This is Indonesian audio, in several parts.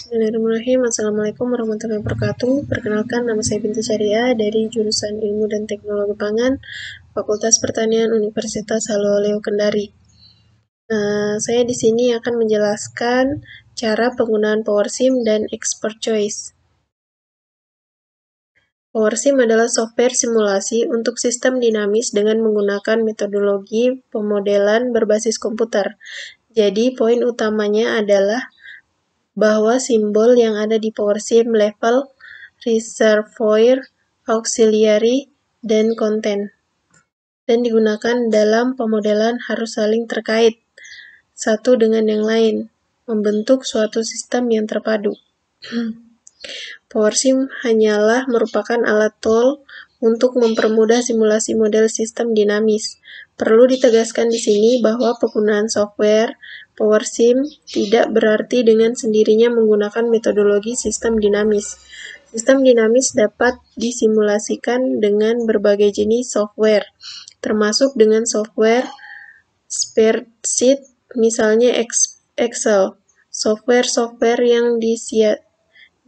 Bismillahirrahmanirrahim. Assalamualaikum warahmatullahi wabarakatuh. Perkenalkan, nama saya Binti Syariah dari jurusan Ilmu dan Teknologi Pangan, Fakultas Pertanian Universitas Haloleo Kendari. Saya di sini akan menjelaskan cara penggunaan PowerSim dan Expert Choice. PowerSim adalah software simulasi untuk sistem dinamis dengan menggunakan metodologi pemodelan berbasis komputer. Jadi, poin utamanya adalah bahwa simbol yang ada di PowerSim level, reservoir, auxiliary, dan content, dan digunakan dalam pemodelan harus saling terkait satu dengan yang lain, membentuk suatu sistem yang terpadu. PowerSim hanyalah merupakan alat tool untuk mempermudah simulasi model sistem dinamis. Perlu ditegaskan di sini bahwa penggunaan software PowerSim tidak berarti dengan sendirinya menggunakan metodologi sistem dinamis. Sistem dinamis dapat disimulasikan dengan berbagai jenis software, termasuk dengan software spreadsheet, misalnya Excel, software yang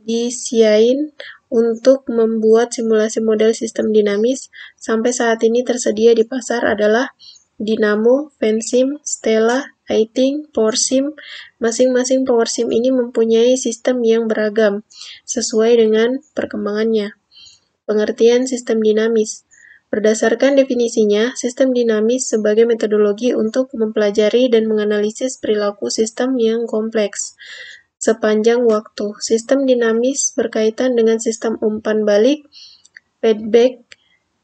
disiain untuk membuat simulasi model sistem dinamis sampai saat ini tersedia di pasar adalah Dynamo, Vensim, Stella, iThink, PowerSim. Masing-masing PowerSim ini mempunyai sistem yang beragam sesuai dengan perkembangannya. Pengertian sistem dinamis. Berdasarkan definisinya, sistem dinamis sebagai metodologi untuk mempelajari dan menganalisis perilaku sistem yang kompleks sepanjang waktu. Sistem dinamis berkaitan dengan sistem umpan balik, feedback,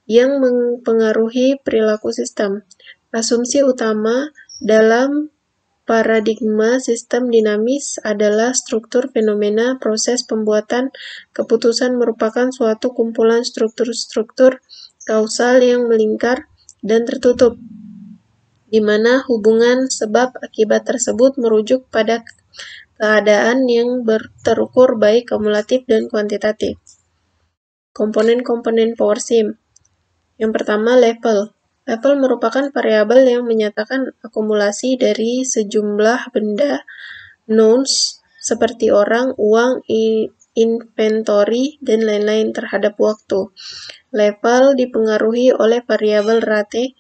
yang mempengaruhi perilaku sistem. Asumsi utama dalam paradigma sistem dinamis adalah struktur fenomena proses pembuatan keputusan merupakan suatu kumpulan struktur-struktur kausal yang melingkar dan tertutup, di mana hubungan sebab akibat tersebut merujuk pada keadaan yang terukur baik kumulatif dan kuantitatif. Komponen-komponen PowerSim. Yang pertama, level. Level merupakan variabel yang menyatakan akumulasi dari sejumlah benda, nouns, seperti orang, uang, inventory, dan lain-lain terhadap waktu. Level dipengaruhi oleh variabel rate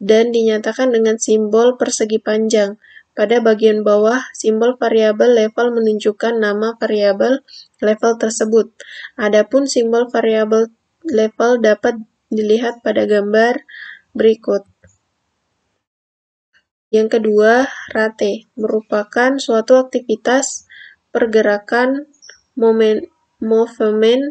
dan dinyatakan dengan simbol persegi panjang. Pada bagian bawah, simbol variabel level menunjukkan nama variabel level tersebut. Adapun simbol variabel level dapat dilihat pada gambar berikut. Yang kedua, rate merupakan suatu aktivitas pergerakan movement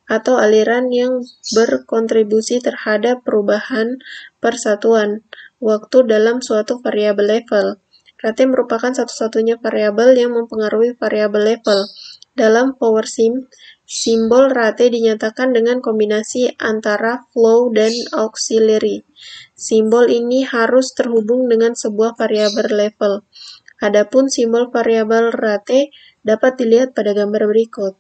atau aliran yang berkontribusi terhadap perubahan persatuan waktu dalam suatu variabel level. Rate merupakan satu-satunya variabel yang mempengaruhi variabel level. Dalam PowerSim, simbol rate dinyatakan dengan kombinasi antara flow dan auxiliary. Simbol ini harus terhubung dengan sebuah variabel level. Adapun simbol variabel rate dapat dilihat pada gambar berikut.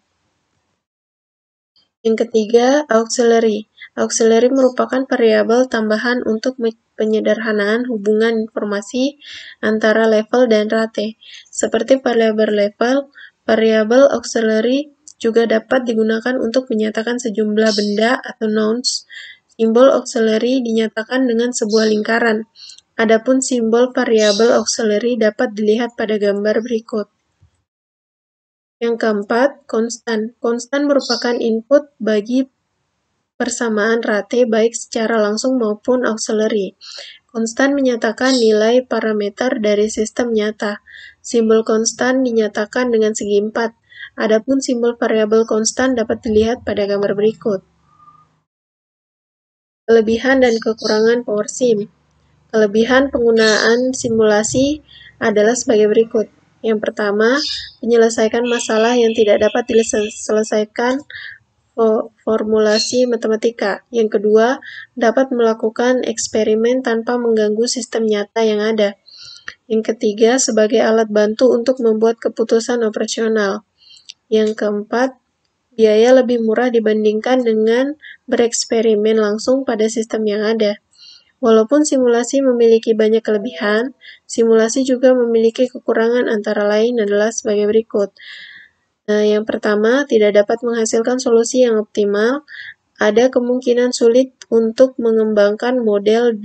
Yang ketiga, auxiliary. Auxiliary merupakan variabel tambahan untuk penyederhanaan hubungan informasi antara level dan rate. Seperti variabel level, variabel auxiliary juga dapat digunakan untuk menyatakan sejumlah benda atau nouns. Simbol auxiliary dinyatakan dengan sebuah lingkaran. Adapun simbol variabel auxiliary dapat dilihat pada gambar berikut. Yang keempat, konstan. Konstan merupakan input bagi persamaan rate baik secara langsung maupun auxiliary. Konstan menyatakan nilai parameter dari sistem nyata. Simbol konstan dinyatakan dengan segi 4. Adapun simbol variabel konstan dapat dilihat pada gambar berikut. Kelebihan dan kekurangan PowerSim. Kelebihan penggunaan simulasi adalah sebagai berikut. Yang pertama, menyelesaikan masalah yang tidak dapat diselesaikan formulasi matematika. Yang kedua, dapat melakukan eksperimen tanpa mengganggu sistem nyata yang ada. Yang ketiga, sebagai alat bantu untuk membuat keputusan operasional. Yang keempat, biaya lebih murah dibandingkan dengan bereksperimen langsung pada sistem yang ada. Walaupun simulasi memiliki banyak kelebihan, simulasi juga memiliki kekurangan antara lain adalah sebagai berikut. Yang pertama, tidak dapat menghasilkan solusi yang optimal. Ada kemungkinan sulit untuk mengembangkan model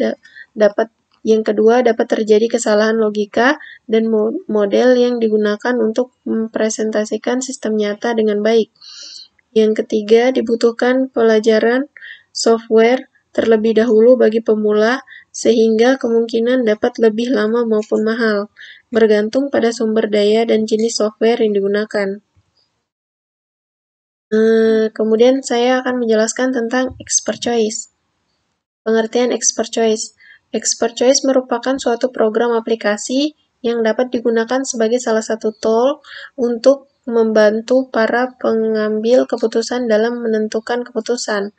yang kedua, dapat terjadi kesalahan logika dan model yang digunakan untuk mempresentasikan sistem nyata dengan baik. Yang ketiga, dibutuhkan pelajaran software terlebih dahulu bagi pemula, sehingga kemungkinan dapat lebih lama maupun mahal, bergantung pada sumber daya dan jenis software yang digunakan. Kemudian saya akan menjelaskan tentang expert choice. Pengertian expert choice. Expert choice merupakan suatu program aplikasi yang dapat digunakan sebagai salah satu tool untuk membantu para pengambil keputusan dalam menentukan keputusan.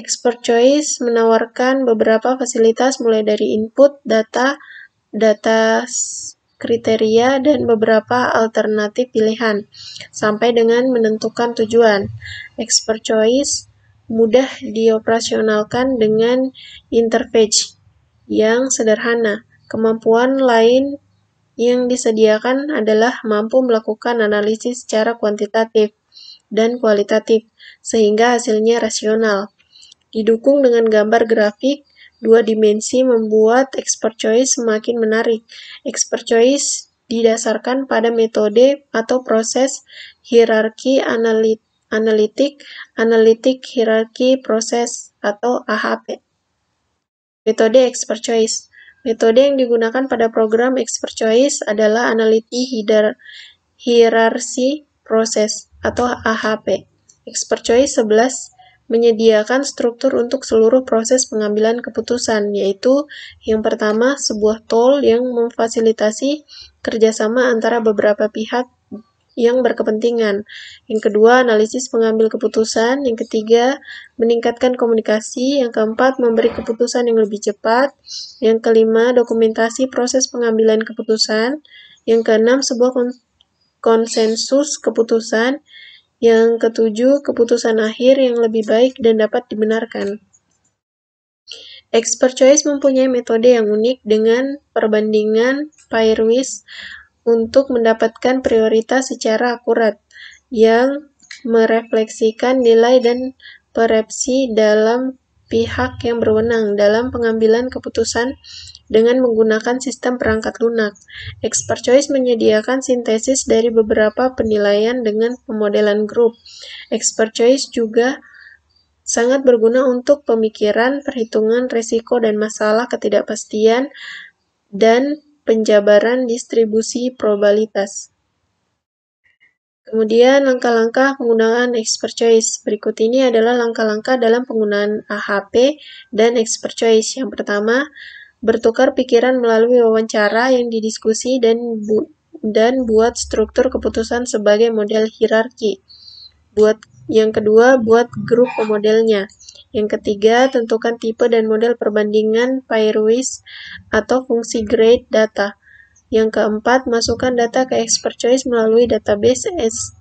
Expert choice menawarkan beberapa fasilitas mulai dari input, data kriteria, dan beberapa alternatif pilihan, sampai dengan menentukan tujuan. Expert choice mudah dioperasionalkan dengan interface yang sederhana. Kemampuan lain yang disediakan adalah mampu melakukan analisis secara kuantitatif dan kualitatif, sehingga hasilnya rasional. Didukung dengan gambar grafik, dua dimensi membuat expert choice semakin menarik. Expert choice didasarkan pada metode atau proses hierarki analitik hierarki proses atau AHP. Metode expert choice. Metode yang digunakan pada program expert choice adalah hierarki proses atau AHP. Expert choice 11 menyediakan struktur untuk seluruh proses pengambilan keputusan, yaitu yang pertama, sebuah tool yang memfasilitasi kerjasama antara beberapa pihak yang berkepentingan. Yang kedua, analisis pengambil keputusan. Yang ketiga, meningkatkan komunikasi. Yang keempat, memberi keputusan yang lebih cepat. Yang kelima, dokumentasi proses pengambilan keputusan. Yang keenam, sebuah konsensus keputusan. Yang ketujuh, keputusan akhir yang lebih baik dan dapat dibenarkan. Expert choice mempunyai metode yang unik dengan perbandingan pairwise untuk mendapatkan prioritas secara akurat, yang merefleksikan nilai dan persepsi dalam pihak yang berwenang dalam pengambilan keputusan dengan menggunakan sistem perangkat lunak. Expert choice menyediakan sintesis dari beberapa penilaian dengan pemodelan grup. Expert choice juga sangat berguna untuk pemikiran, perhitungan risiko dan masalah ketidakpastian, dan penjabaran distribusi probabilitas. Kemudian langkah-langkah penggunaan expert choice. Berikut ini adalah langkah-langkah dalam penggunaan AHP dan expert choice. Yang pertama, bertukar pikiran melalui wawancara yang didiskusi dan buat struktur keputusan sebagai model hierarki. Yang kedua, buat grup pemodelnya. Yang ketiga, tentukan tipe dan model perbandingan pairwise atau fungsi grade data. Yang keempat, masukkan data ke expert choice melalui database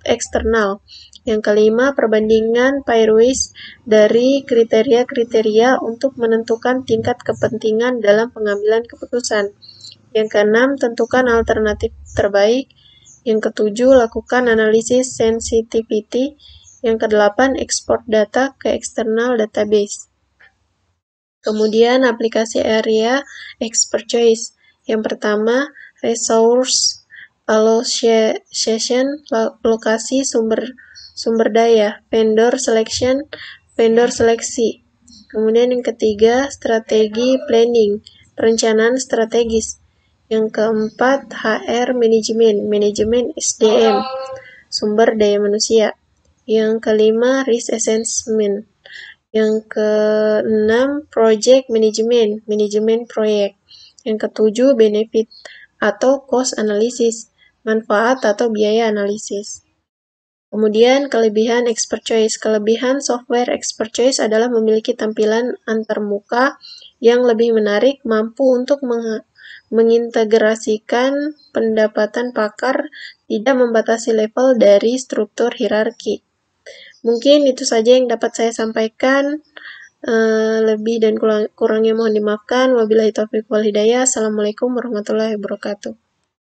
eksternal. Yang kelima, perbandingan pairwise dari kriteria-kriteria untuk menentukan tingkat kepentingan dalam pengambilan keputusan. Yang keenam, tentukan alternatif terbaik. Yang ketujuh, lakukan analisis sensitivity. Yang kedelapan, ekspor data ke external database. Kemudian, aplikasi area expert choice. Yang pertama, resource allocation, lokasi sumber daya, vendor seleksi. Kemudian yang ketiga, strategi planning, perencanaan strategis. Yang keempat, HR manajemen SDM, sumber daya manusia. Yang kelima, risk assessment. Yang keenam, project manajemen proyek. Yang ketujuh, benefit atau cost analysis, manfaat atau biaya analisis. Kemudian kelebihan expert choice. Kelebihan software expert choice adalah memiliki tampilan antarmuka yang lebih menarik, mampu untuk mengintegrasikan pendapatan pakar, tidak membatasi level dari struktur hierarki. Mungkin itu saja yang dapat saya sampaikan. Lebih dan kurangnya mohon dimaafkan. Wabillahi taufiq wal hidayah. Assalamualaikum warahmatullahi wabarakatuh.